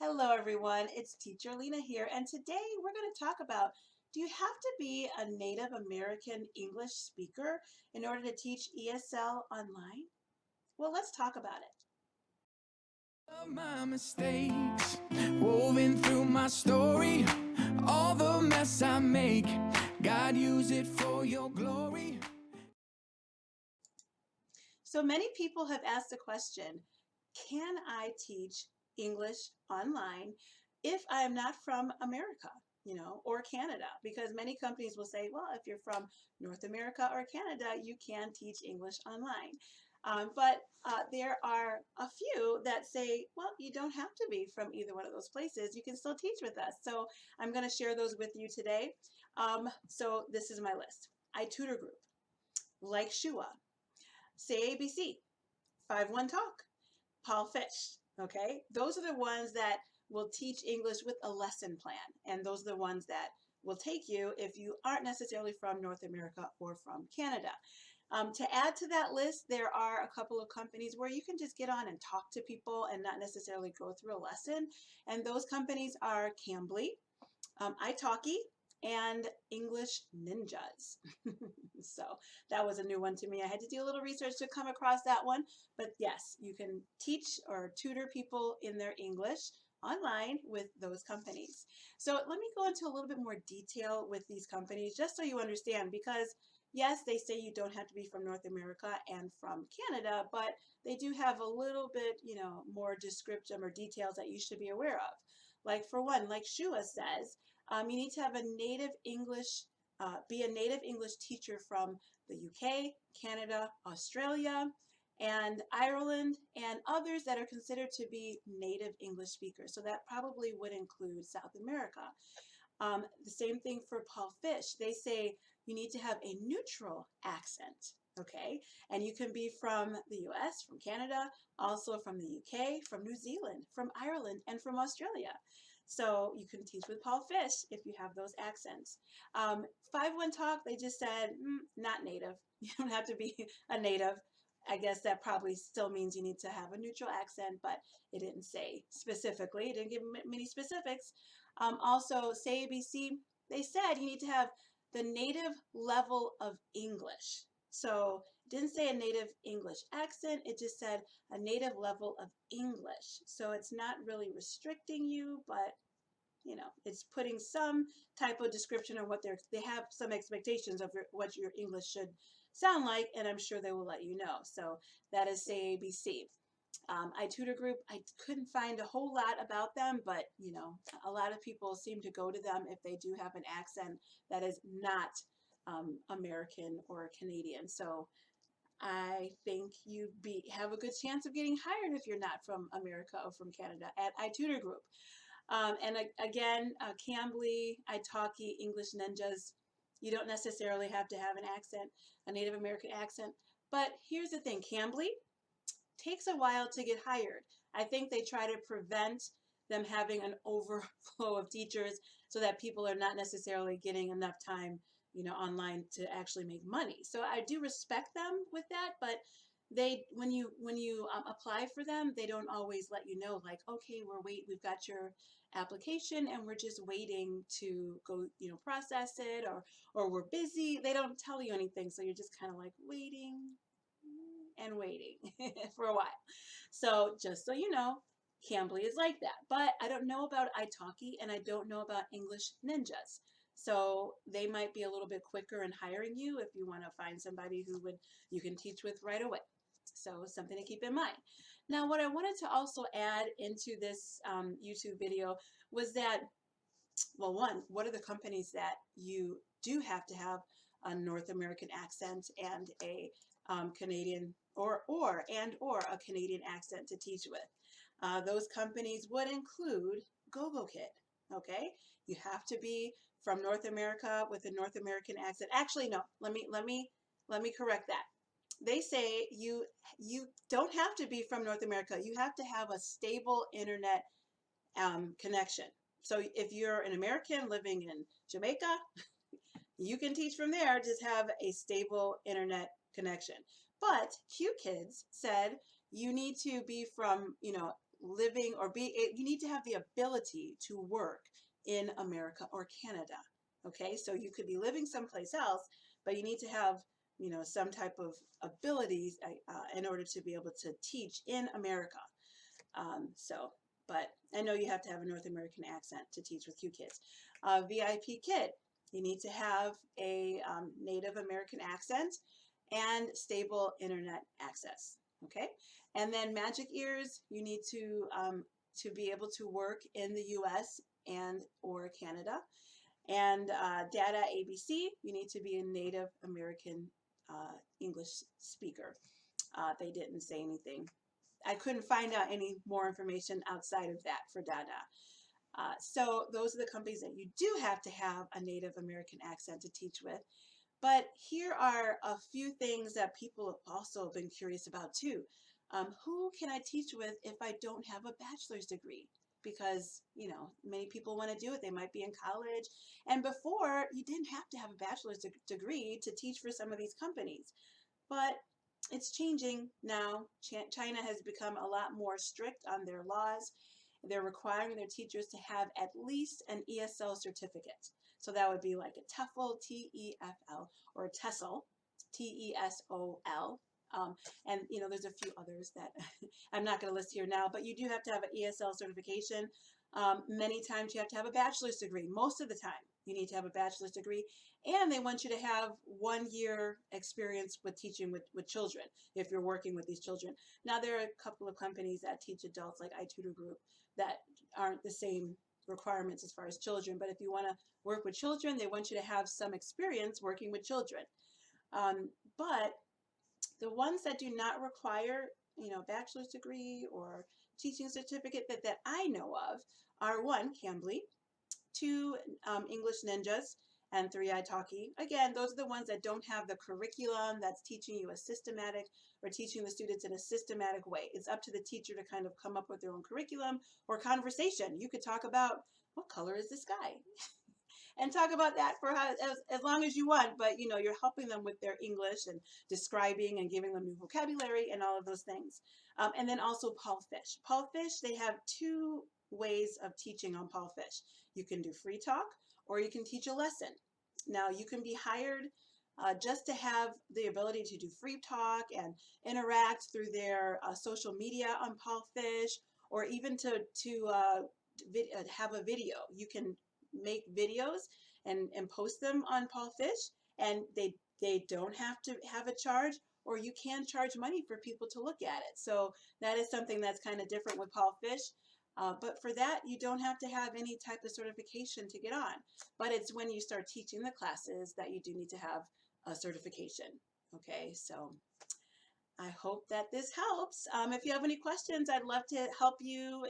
Hello everyone, it's Teacher Lena here, and today we're going to talk about, do you have to be a Native American English speaker in order to teach ESL online? Well, let's talk about it. Of my mistakes woven through my story, all the mess I make, God, use it for your glory. So many people have asked the question, can I teach English online if I am not from America, or Canada? Because many companies will say, well, if you're from North America or Canada, you can teach English online. But there are a few that say, well, you don't have to be from either one of those places. You can still teach with us. So I'm going to share those with you today. So this is my list. iTutor Group, like Shua, Say ABC, 5-1 Talk, Paul Fish. Okay, those are the ones that will teach English with a lesson plan, and those are the ones that will take you if you aren't necessarily from North America or from Canada. To add to that list, there are a couple of companies where you can just get on and talk to people and not necessarily go through a lesson, and those companies are Cambly, italki, and English Ninjas. So that was a new one to me. I had to do a little research to come across that one. But yes, you can teach or tutor people in their English online with those companies. So let me go into a little bit more detail with these companies just so you understand, because yes, they say you don't have to be from North America and from Canada, but they do have a little bit, more description or details that you should be aware of. Like for one, like Shua says, you need to have a native English, be a native English teacher from the UK, Canada, Australia, and Ireland, and others that are considered to be native English speakers. So that probably would include South America. The same thing for Paul Fish. They say you need to have a neutral accent. Okay, and you can be from the US, from Canada, also from the UK, from New Zealand, from Ireland, and from Australia. So you can teach with Paul Fish if you have those accents. 5-1 Talk, they just said, not native. You don't have to be a native. I guess that probably still means you need to have a neutral accent, but it didn't say specifically. It didn't give many specifics. Also, say ABC, they said you need to have the native level of English. So it didn't say a native English accent, it just said a native level of English. So it's not really restricting you, but it's putting some type of description of what they have some expectations of what your English should sound like, and I'm sure they will let you know. So that is Say ABC. iTutor Group, I couldn't find a whole lot about them, but a lot of people seem to go to them if they do have an accent that is not American or Canadian. So I think you have a good chance of getting hired if you're not from America or from Canada at iTutor Group. And again, Cambly, italki, English Ninjas, you don't necessarily have to have an accent, a Native American accent. But here's the thing, Cambly takes a while to get hired. I think they try to prevent them having an overflow of teachers so that people are not necessarily getting enough time, online to actually make money. So I do respect them with that, but when you apply for them, they don't always let you know, like, okay, we've got your application and we're just waiting to go, process it, or we're busy. They don't tell you anything, so you're just kind of like waiting and waiting for a while. So just so you know, Cambly is like that. But I don't know about italki and I don't know about English Ninjas. So they might be a little bit quicker in hiring you if you want to find somebody you can teach with right away. So something to keep in mind. Now, what I wanted to also add into this YouTube video was that, well, one, what are the companies that you do have to have a North American accent and a Canadian or a Canadian accent to teach with? Those companies would include GoGo Kid. Okay, you have to be from North America with a North American accent. Actually, no. Let me correct that. They say you don't have to be from North America. You have to have a stable internet connection. So if you're an American living in Jamaica, you can teach from there, just have a stable internet connection. But Q Kids said you need to be from, living or you need to have the ability to work in America or Canada. Okay, so you could be living someplace else, but you need to have, some type of abilities in order to be able to teach in America. But I know you have to have a North American accent to teach with QKids. VIP Kid, you need to have a Native American accent and stable internet access. Okay, and then Magic Ears, you need to be able to work in the U.S. and or Canada. And Data ABC, you need to be a Native American English speaker. They didn't say anything. I couldn't find out any more information outside of that for Dada. So those are the companies that you do have to have a Native American accent to teach with. But here are a few things that people have also been curious about too. Who can I teach with if I don't have a bachelor's degree? Because, many people want to do it. They might be in college. And before, you didn't have to have a bachelor's degree to teach for some of these companies. But it's changing now. China has become a lot more strict on their laws. They're requiring their teachers to have at least an ESL certificate. So that would be like a TEFL, TEFL, or a TESOL, TESOL. And there's a few others that I'm not going to list here now, but you do have to have an ESL certification. Many times you have to have a bachelor's degree. Most of the time you need to have a bachelor's degree, and they want you to have 1 year experience with teaching with children if you're working with these children. Now there are a couple of companies that teach adults like iTutor Group that aren't the same requirements as far as children, but if you want to work with children, they want you to have some experience working with children. But the ones that do not require, bachelor's degree or teaching certificate that I know of are 1, Cambly, 2, English Ninjas, and 3, italki. Again, those are the ones that don't have the curriculum that's teaching you a systematic or teaching the students in a systematic way. It's up to the teacher to kind of come up with their own curriculum or conversation. You could talk about, what color is the sky? And talk about that for as long as you want, but you're helping them with their English and describing and giving them new vocabulary and all of those things. And then also Paul Fish. Paul Fish, they have 2 ways of teaching on Paul Fish. You can do free talk or you can teach a lesson. Now you can be hired just to have the ability to do free talk and interact through their social media on Paul Fish, or even to have a video. You can make videos and post them on Paul Fish, and they don't have to have a charge, or you can charge money for people to look at it. So that is something that's kind of different with Paul Fish. But for that, you don't have to have any type of certification to get on. But it's when you start teaching the classes that you do need to have a certification. Okay, so I hope that this helps. If you have any questions, I'd love to help you,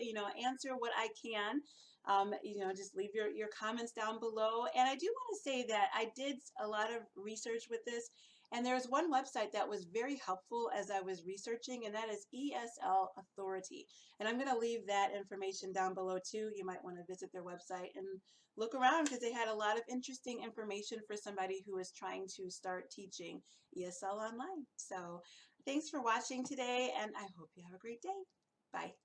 answer what I can. Just leave your comments down below. And I do want to say that I did a lot of research with this, and there's one website that was very helpful as I was researching, and that is ESL Authority. And I'm going to leave that information down below too. You might want to visit their website and look around, because they had a lot of interesting information for somebody who is trying to start teaching ESL online. So thanks for watching today, and I hope you have a great day. Bye.